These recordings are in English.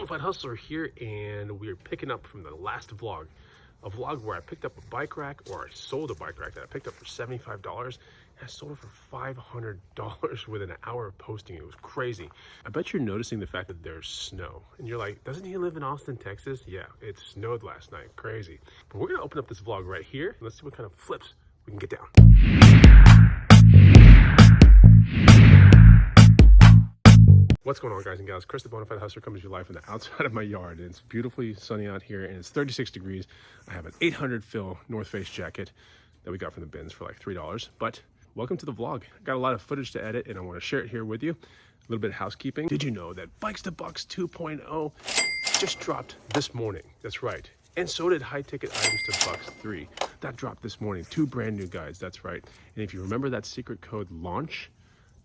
Bonafide Hustler here, and we're picking up from the last vlog. A vlog where I picked up a bike rack, or I sold a bike rack that I picked up for $75, and I sold it for $500 within an hour of posting. It was crazy. I bet you're noticing the fact that there's snow. And you're like, doesn't he live in Austin, Texas? Yeah, it snowed last night. Crazy. But we're gonna open up this vlog right here. Let's see what kind of flips we can get down. What's going on, guys and gals? Chris the Bonafide Hustler coming to you live from the outside of my yard. And it's beautifully sunny out here and it's 36 degrees. I have an 800 fill North Face jacket that we got from the bins for like $3. But welcome to the vlog. I got a lot of footage to edit and I want to share it here with you. A little bit of housekeeping. Did you know that Bikes to Bucks 2.0 just dropped this morning? That's right. And so did High Ticket Items to Bucks 3. That dropped this morning. 2 brand new guides. That's right. And if you remember that secret code LAUNCH,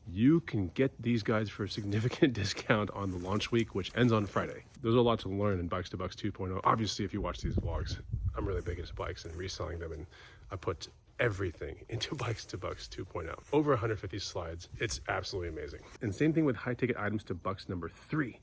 you can get these guides for a significant discount on the launch week, which ends on Friday. There's a lot to learn in Bikes to Bucks 2.0. Obviously, if you watch these vlogs, I'm really big into bikes and reselling them, and I put everything into Bikes to Bucks 2.0. Over 150 slides. It's absolutely amazing. And same thing with High Ticket Items to Bucks number 3.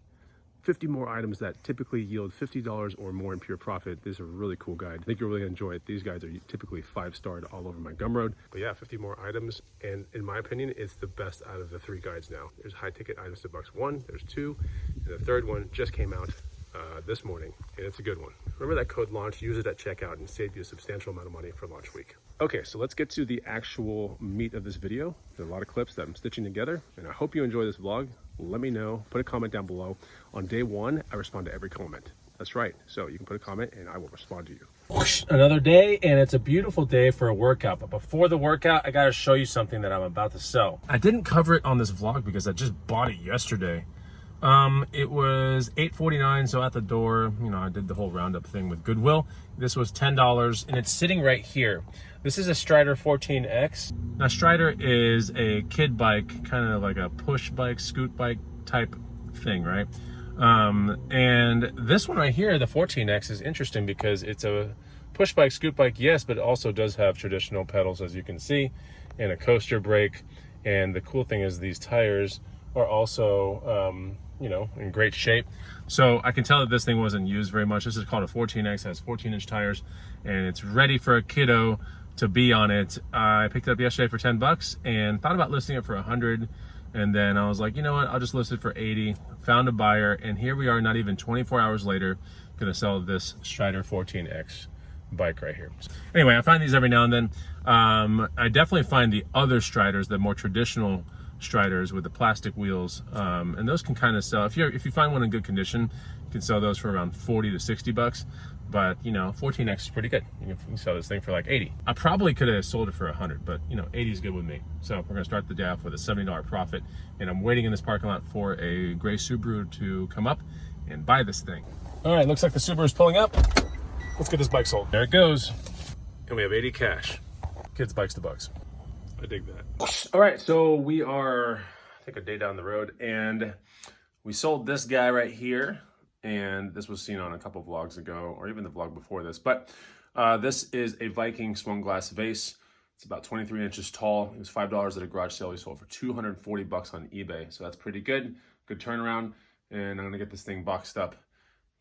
50 more items that typically yield $50 or more in pure profit. This is a really cool guide. I think you'll really enjoy it. These guides are typically 5-starred all over my Gumroad. But yeah, 50 more items. And in my opinion, it's the best out of the 3 guides now. There's High Ticket Items to Bucks 1, there's 2, and the 3rd one just came out this morning, and it's a good one. Remember that code LAUNCH, use it at checkout and save you a substantial amount of money for launch week. Okay, so let's get to the actual meat of this video. There's a lot of clips that I'm stitching together, and I hope you enjoy this vlog. Let me know, put a comment down below. On day 1, I respond to every comment. That's right, so you can put a comment and I will respond to you. Another day, and it's a beautiful day for a workout. But before the workout, I gotta show you something that I'm about to sell. I didn't cover it on this vlog because I just bought it yesterday. It was $8.49, so at the door, you know, I did the whole roundup thing with Goodwill. This was $10, and it's sitting right here. This is a Strider 14X. Now, Strider is a kid bike, kind of like a push bike, scoot bike type thing, right? And this one right here, the 14X, is interesting because it's a push bike, scoot bike, yes, but it also does have traditional pedals, as you can see, and a coaster brake. And the cool thing is these tires are also, you know, in great shape. So I can tell that this thing wasn't used very much. This is called a 14X, has 14-inch tires, and it's ready for a kiddo to be on it. I picked it up yesterday for 10 bucks and thought about listing it for 100. And then I was like, you know what, I'll just list it for 80. Found a buyer, and here we are, not even 24 hours later, gonna sell this Strider 14X bike right here. Anyway, I find these every now and then. I definitely find the other Striders, the more traditional Striders with the plastic wheels, and those can kind of sell. If you find one in good condition, you can sell those for around 40 to 60 bucks. But you know, 14X is pretty good. You can sell this thing for like 80. I probably could have sold it for 100, but you know, 80 is good with me. So we're gonna start the day off with a $70 profit, and I'm waiting in this parking lot for a gray Subaru to come up and buy this thing. All right, looks like the Subaru is pulling up. Let's get this bike sold. There it goes, and we have 80 cash. Kids Bikes to Bucks. I dig that. All right, so we are, I think, a day down the road, and we sold this guy right here. And this was seen on a couple vlogs ago, or even the vlog before this. But this is a Viking swung glass vase. It's about 23 inches tall. It was $5 at a garage sale. We sold for 240 bucks on eBay. So that's pretty good. Good turnaround. And I'm gonna get this thing boxed up.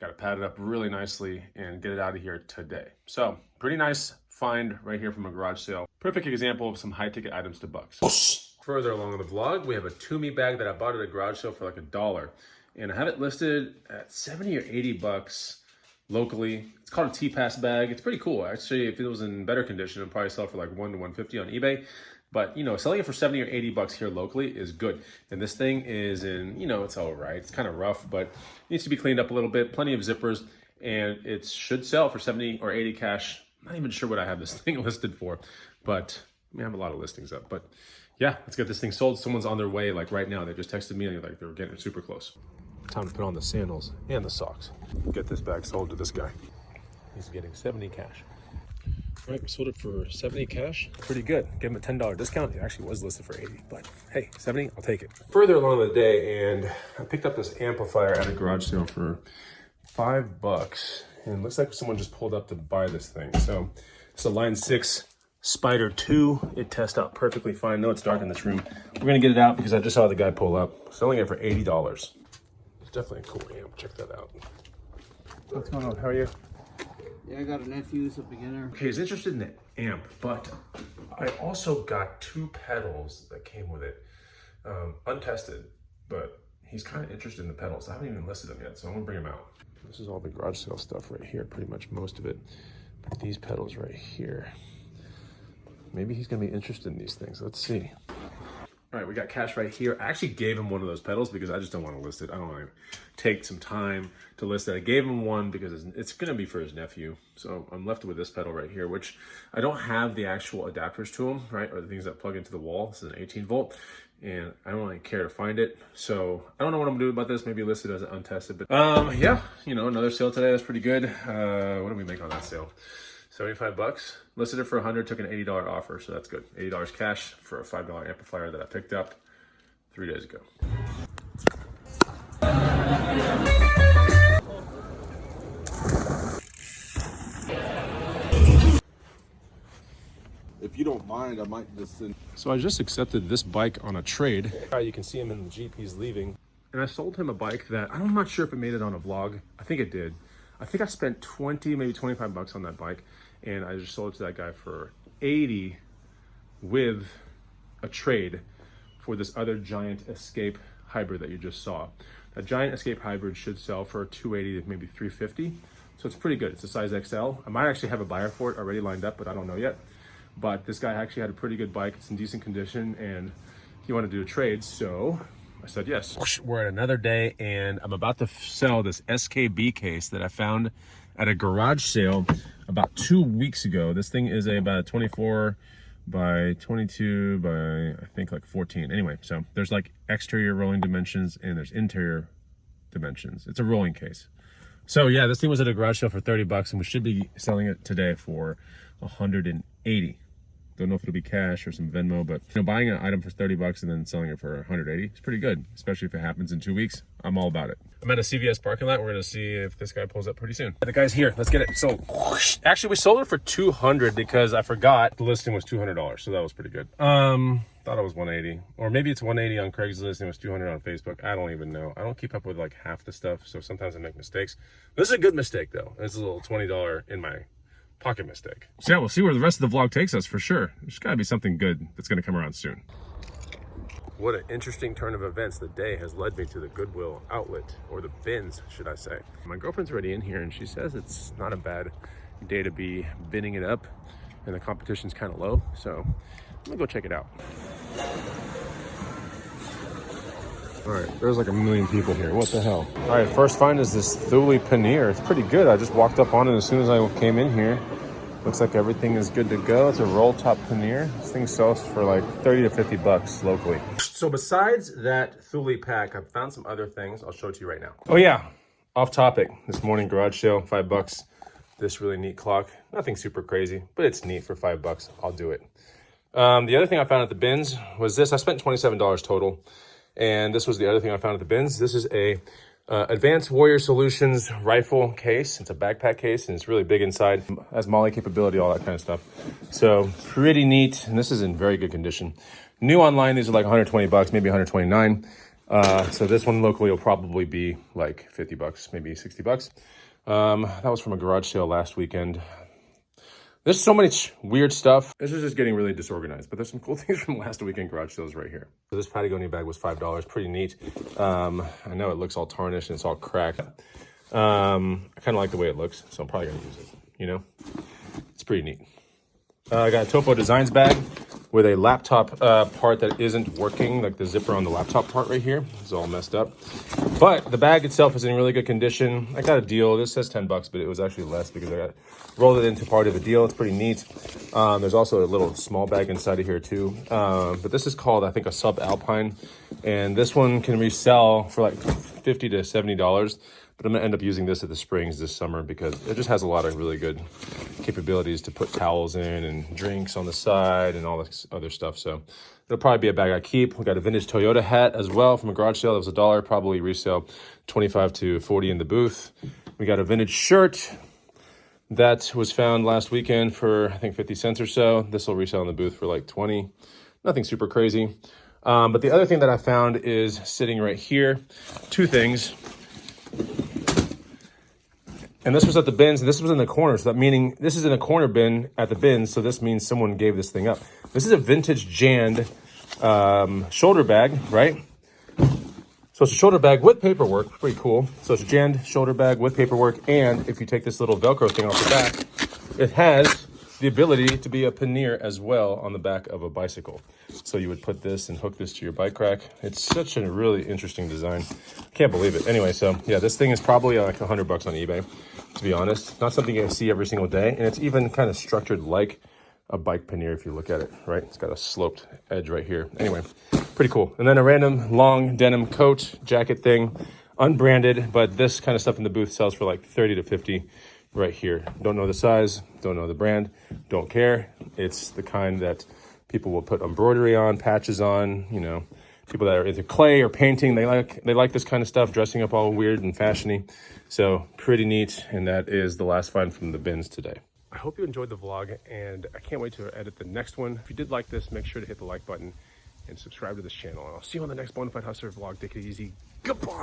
Got to pad it up really nicely and get it out of here today. So pretty nice find right here from a garage sale. Perfect example of some high ticket items to bucks. Further along in the vlog, we have a tumi bag that I bought at a garage sale for like $1. And I have it listed at 70 or 80 bucks locally. It's called a T-Pass bag. It's pretty cool. Actually, if it was in better condition, it'd probably sell for like 1 to 150 on eBay. But you know, selling it for 70 or 80 bucks here locally is good. And this thing is in, you know, it's all right. It's kind of rough, but needs to be cleaned up a little bit. Plenty of zippers, and it should sell for 70 or 80 cash. I'm not even sure what I have this thing listed for, but I mean, I have a lot of listings up. But yeah, let's get this thing sold. Someone's on their way, like right now. They just texted me and like they were getting super close. Time to put on the sandals and the socks. Get this bag sold to this guy. He's getting 70 cash. All right, we sold it for 70 cash. Pretty good. Give him a $10 discount. It actually was listed for 80, but hey, 70, I'll take it. Further along the day, and I picked up this amplifier at a garage sale for $5. And it looks like someone just pulled up to buy this thing. So it's a Line 6 Spider 2. It tests out perfectly fine. No, it's dark in this room. We're gonna get it out because I just saw the guy pull up. Selling it for $80. Definitely a cool amp. Check that out. What's going on? How are you? Yeah, I got a nephew who's a beginner. Okay, he's interested in the amp, but I also got 2 pedals that came with it. Untested, but he's kind of interested in the pedals. I haven't even listed them yet, so I'm gonna bring them out. This is all the garage sale stuff right here, pretty much most of it. But these pedals right here, maybe he's gonna be interested in these things. Let's see. All right, we got cash right here. I actually gave him one of those pedals because I just don't want to list it. I don't want to take some time to list it. I gave him one because it's going to be for his nephew. So I'm left with this pedal right here, which I don't have the actual adapters to them, right? Or the things that plug into the wall. This is an 18 volt and I don't really care to find it. So I don't know what I'm gonna do about this. Maybe list it as untested, but yeah, you know, another sale today. That's pretty good. What did we make on that sale? 75 bucks. Listed it for 100, took an $80 offer, so that's good. $80 cash for a $5 amplifier that I picked up 3 days ago. If you don't mind, I might just send. So I just accepted this bike on a trade. You can see him in the Jeep, he's leaving. And I sold him a bike that, I'm not sure if it made it on a vlog. I think it did. I think I spent 20, maybe 25 bucks on that bike. And I just sold it to that guy for 80 with a trade for this other Giant Escape hybrid that you just saw. That Giant Escape hybrid should sell for 280 to maybe 350. So it's pretty good. It's a size XL. I might actually have a buyer for it already lined up, but I don't know yet. But this guy actually had a pretty good bike. It's in decent condition and he wanted to do a trade. So I said yes. We're at another day and I'm about to sell this SKB case that I found at a garage sale about 2 weeks ago. This thing is about 24 by 22 by I think like 14. Anyway, so there's like exterior rolling dimensions and there's interior dimensions. It's a rolling case. So yeah, this thing was at a garage sale for 30 bucks and we should be selling it today for 180. Don't know if it'll be cash or some Venmo, but you know, buying an item for 30 bucks and then selling it for 180 is pretty good, especially if it happens in 2 weeks. I'm all about it. I'm at a CVS parking lot. We're gonna see if this guy pulls up pretty soon. The guy's here, let's get it sold. Actually, we sold it for 200 because I forgot the listing was $200, so that was pretty good. Thought it was 180, or maybe it's 180 on Craigslist and it was 200 on Facebook. I don't even know. I don't keep up with like half the stuff, so sometimes I make mistakes. This is a good mistake though. It's a little $20 in my pocket mistake. So yeah, we'll see where the rest of the vlog takes us for sure. There's gotta be something good that's gonna come around soon. What an interesting turn of events the day has led me to the Goodwill outlet, or the bins, should I say. My girlfriend's already in here and she says it's not a bad day to be binning it up and the competition's kind of low. So I'm gonna go check it out. All right, there's like a million people here. What the hell? All right, first find is this Thule pannier. It's pretty good. I just walked up on it as soon as I came in here. Looks like everything is good to go. It's a roll top pannier. This thing sells for like 30 to 50 bucks locally. So besides that Thule pack, I've found some other things. I'll show it to you right now. Oh yeah, off topic. This morning garage sale, 5 bucks. This really neat clock. Nothing super crazy, but it's neat for 5 bucks. I'll do it. The other thing I found at the bins was this. I spent $27 total. And this was the other thing I found at the bins. This is a Advanced Warrior Solutions rifle case. It's a backpack case and it's really big inside. Has MOLLE capability, all that kind of stuff. So pretty neat. And this is in very good condition. New online, these are like 120 bucks, maybe 129. So this one locally will probably be like 50 bucks, maybe 60 bucks. That was from a garage sale last weekend. There's so much weird stuff. This is just getting really disorganized, but there's some cool things from last weekend garage sales right here. So this Patagonia bag was $5, pretty neat. I know it looks all tarnished and it's all cracked. I kind of like the way it looks, so I'm probably gonna use it, you know? It's pretty neat. I got a Topo Designs bag with a laptop part that isn't working, like the zipper on the laptop part right here. It's all messed up. But the bag itself is in really good condition. I got a deal. This says 10 bucks, but it was actually less because I rolled it into part of a deal. It's pretty neat. There's also a little small bag inside of here too. But this is called, I think, a Subalpine. And this one can resell for like $50 to $70. But I'm gonna end up using this at the Springs this summer because it just has a lot of really good capabilities to put towels in and drinks on the side and all this other stuff. So it'll probably be a bag I keep. We got a vintage Toyota hat as well from a garage sale. That was $1, probably resale 25 to 40 in the booth. We got a vintage shirt that was found last weekend for I think 50 cents or so. This will resell in the booth for like 20. Nothing super crazy. But the other thing that I found is sitting right here. 2 things. And this was at the bins, and this was in the corner. So that meaning this is in a corner bin at the bins. So this means someone gave this thing up. This is a vintage Jand shoulder bag, right? So it's a shoulder bag with paperwork, pretty cool. So it's a Jand shoulder bag with paperwork. And if you take this little Velcro thing off the back, it has the ability to be a pannier as well on the back of a bicycle. So you would put this and hook this to your bike rack. It's such a really interesting design. Can't believe it. Anyway, so yeah, this thing is probably like $100 on eBay, to be honest. Not something you see every single day. And it's even kind of structured like a bike pannier if you look at it, right? It's got a sloped edge right here. Anyway, pretty cool. And then a random long denim coat jacket thing, unbranded, but this kind of stuff in the booth sells for like 30 to 50 right here. Don't know the size, don't know the brand, don't care. It's the kind that people will put embroidery on, patches on, you know, people that are into clay or painting, they like this kind of stuff, dressing up all weird and fashiony. So pretty neat. And that is the last find from the bins today. I hope you enjoyed the vlog, and I can't wait to edit the next one. If you did like this, make sure to hit the like button and subscribe to this channel. And I'll see you on the next Bonafide Hustler vlog. Take it easy. Goodbye.